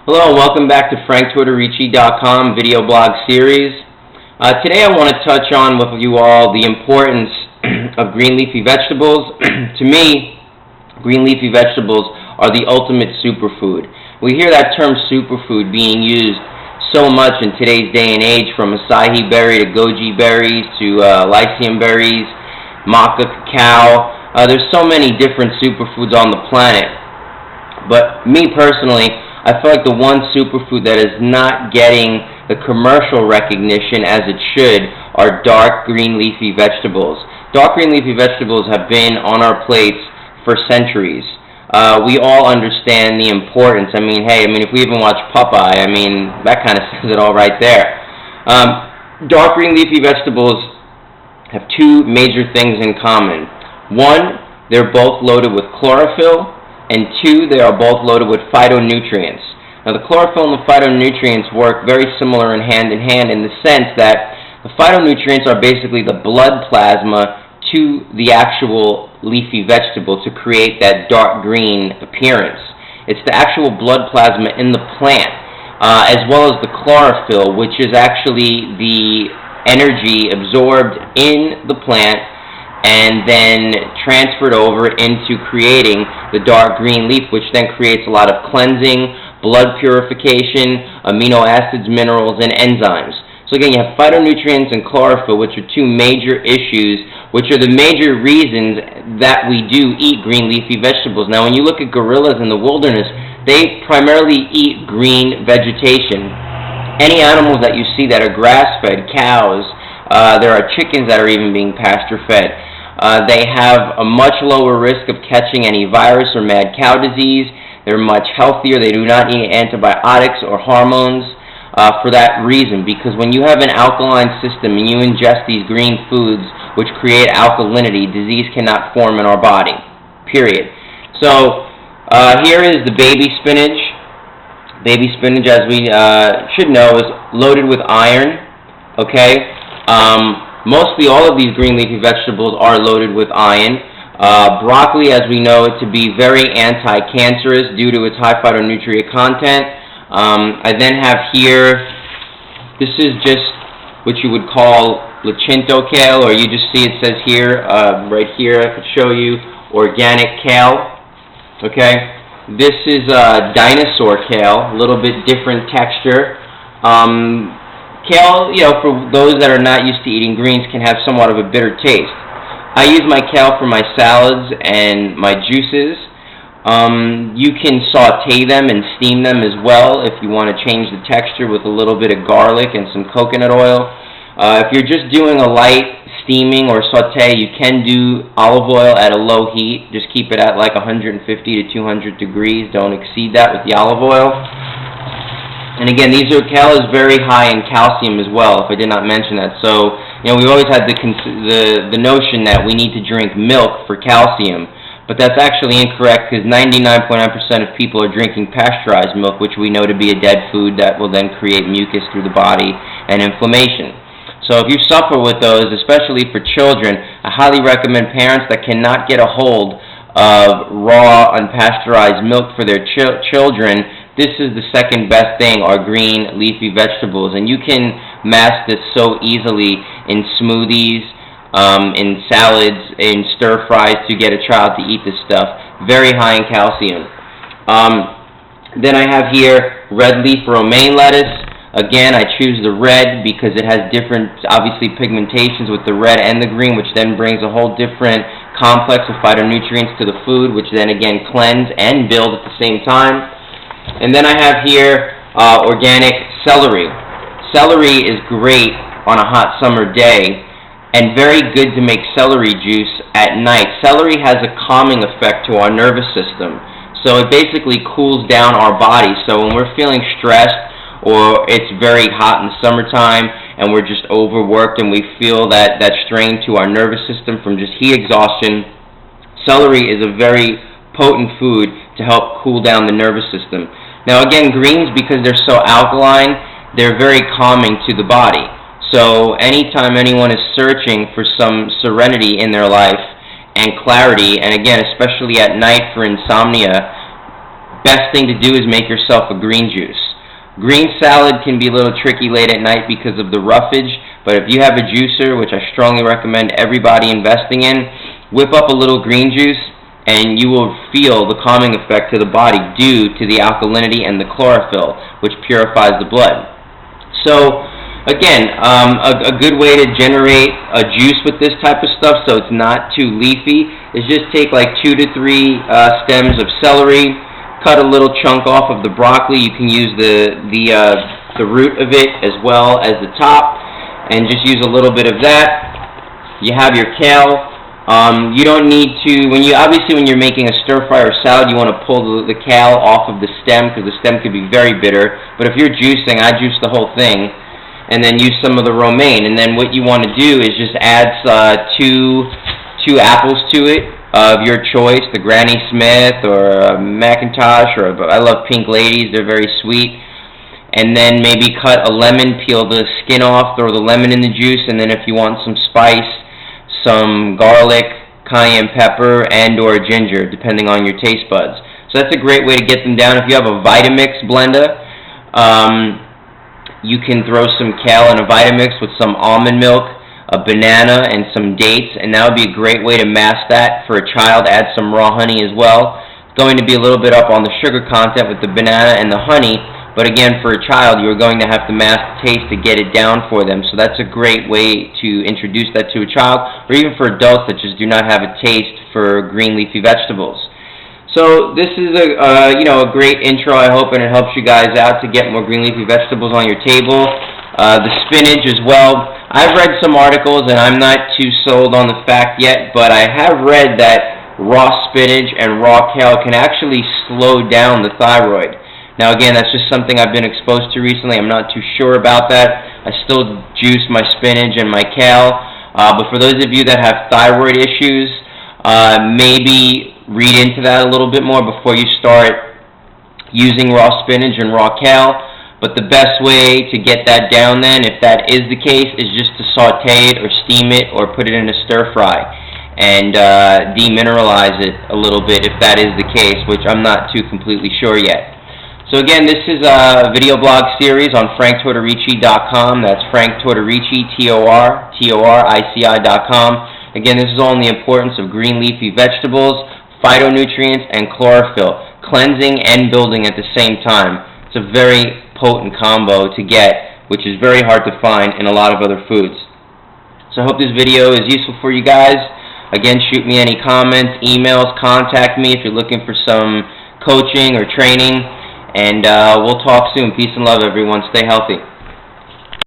Hello and welcome back to FrankTwitterici.com video blog series. Today I want to touch on with you all the importance of green leafy vegetables. To me, green leafy vegetables are the ultimate superfood. We hear that term superfood being used so much in today's day and age, from acai berry to goji berries to lycium berries, maca cacao. There's so many different superfoods on the planet. But me personally, I feel like the one superfood that is not getting the commercial recognition as it should are dark green leafy vegetables. Dark green leafy vegetables have been on our plates for centuries. We all understand the importance. If we even watch Popeye, that kind of says it all right there. Dark green leafy vegetables have two major things in common. One, they're both loaded with chlorophyll, and two, they are both loaded with phytonutrients. Now, the chlorophyll and the phytonutrients work very similar in hand in the sense that the phytonutrients are basically the blood plasma to the actual leafy vegetable to create that dark green appearance. It's the actual blood plasma in the plant, as well as the chlorophyll, which is actually the energy absorbed in the plant and then transferred over into creating the dark green leaf, which then creates a lot of cleansing, blood purification, amino acids, minerals, and enzymes. So again, you have phytonutrients and chlorophyll, which are two major issues, which are the major reasons that we do eat green leafy vegetables. Now, when you look at gorillas in the wilderness, they primarily eat green vegetation. Any animals that you see that are grass-fed, cows, there are chickens that are even being pasture-fed. They have a much lower risk of catching any virus or mad cow disease. They're much healthier. They do not need antibiotics or hormones for that reason, because when you have an alkaline system and you ingest these green foods which create alkalinity, disease cannot form in our body, period. So here is the baby spinach. Baby spinach, as we should know, is loaded with iron, okay? Mostly all of these green leafy vegetables are loaded with iron. Broccoli, as we know it to be very anti-cancerous due to its high phytonutrient content. I then have here, this is just what you would call Lichinto kale, or you just see it says here, right here, I could show you, organic kale. Okay, this is dinosaur kale, a little bit different texture. Kale, for those that are not used to eating greens, can have somewhat of a bitter taste. I use my kale for my salads and my juices. You can saute them and steam them as well if you want to change the texture with a little bit of garlic and some coconut oil. If you're just doing a light steaming or saute, you can do olive oil at a low heat. Just keep it at like 150 to 200 degrees. Don't exceed that with the olive oil. And again, kale is very high in calcium as well, if I did not mention that. So, we've always had the notion that we need to drink milk for calcium, but that's actually incorrect, because 99.9% of people are drinking pasteurized milk, which we know to be a dead food that will then create mucus through the body and inflammation. So if you suffer with those, especially for children, I highly recommend parents that cannot get a hold of raw, unpasteurized milk for their children. This is the second best thing, are green leafy vegetables. And you can mask this so easily in smoothies, in salads, in stir fries to get a child to eat this stuff. Very high in calcium. Then I have here red leaf romaine lettuce. Again, I choose the red because it has different, obviously, pigmentations with the red and the green, which then brings a whole different complex of phytonutrients to the food, which then again cleanse and build at the same time. And then I have here organic celery. Celery is great on a hot summer day and very good to make celery juice at night. Celery has a calming effect to our nervous system. So it basically cools down our body. So when we're feeling stressed, or it's very hot in the summertime and we're just overworked and we feel that strain to our nervous system from just heat exhaustion, celery is a very potent food to help cool down the nervous system. Now again, greens, because they're so alkaline, they're very calming to the body. So anytime anyone is searching for some serenity in their life and clarity, and again, especially at night for insomnia, best thing to do is make yourself a green juice. Green salad can be a little tricky late at night because of the roughage, but if you have a juicer, which I strongly recommend everybody investing in, whip up a little green juice and you will feel the calming effect to the body due to the alkalinity and the chlorophyll, which purifies the blood. So again, a good way to generate a juice with this type of stuff, so it's not too leafy, is just take like 2 to 3 stems of celery, cut a little chunk off of the broccoli. You can use the root of it as well as the top, and just use a little bit of that. You have your kale. You don't need to, when you're making a stir fry or salad, you want to pull the kale off of the stem, because the stem could be very bitter. But if you're juicing, I juice the whole thing, and then use some of the romaine. And then what you want to do is just add two apples to it of your choice, the Granny Smith or Macintosh, or I love Pink Ladies, they're very sweet. And then maybe cut a lemon, peel the skin off, throw the lemon in the juice, and then if you want some spice, some garlic, cayenne pepper, and or ginger, depending on your taste buds. So that's a great way to get them down. If you have a Vitamix blender, you can throw some kale in a Vitamix with some almond milk, a banana, and some dates, and that would be a great way to mask that for a child. Add some raw honey as well. It's going to be a little bit up on the sugar content with the banana and the honey, but again, for a child, you're going to have to mask the taste to get it down for them. So that's a great way to introduce that to a child, or even for adults that just do not have a taste for green leafy vegetables. So this is a great intro, I hope, and it helps you guys out to get more green leafy vegetables on your table. The spinach as well. I've read some articles, and I'm not too sold on the fact yet, but I have read that raw spinach and raw kale can actually slow down the thyroid. Now again, that's just something I've been exposed to recently. I'm not too sure about that. I still juice my spinach and my kale. But for those of you that have thyroid issues, maybe read into that a little bit more before you start using raw spinach and raw kale. But the best way to get that down then, if that is the case, is just to saute it or steam it or put it in a stir fry and demineralize it a little bit if that is the case, which I'm not too completely sure yet. So again, this is a video blog series on franktortorici.com. That's Frank Tortorici, Tortorici.com. Again, this is all on the importance of green leafy vegetables, phytonutrients, and chlorophyll, cleansing and building at the same time. It's a very potent combo to get, which is very hard to find in a lot of other foods. So I hope this video is useful for you guys. Again, shoot me any comments, emails, contact me if you're looking for some coaching or training. And we'll talk soon. Peace and love, everyone. Stay healthy.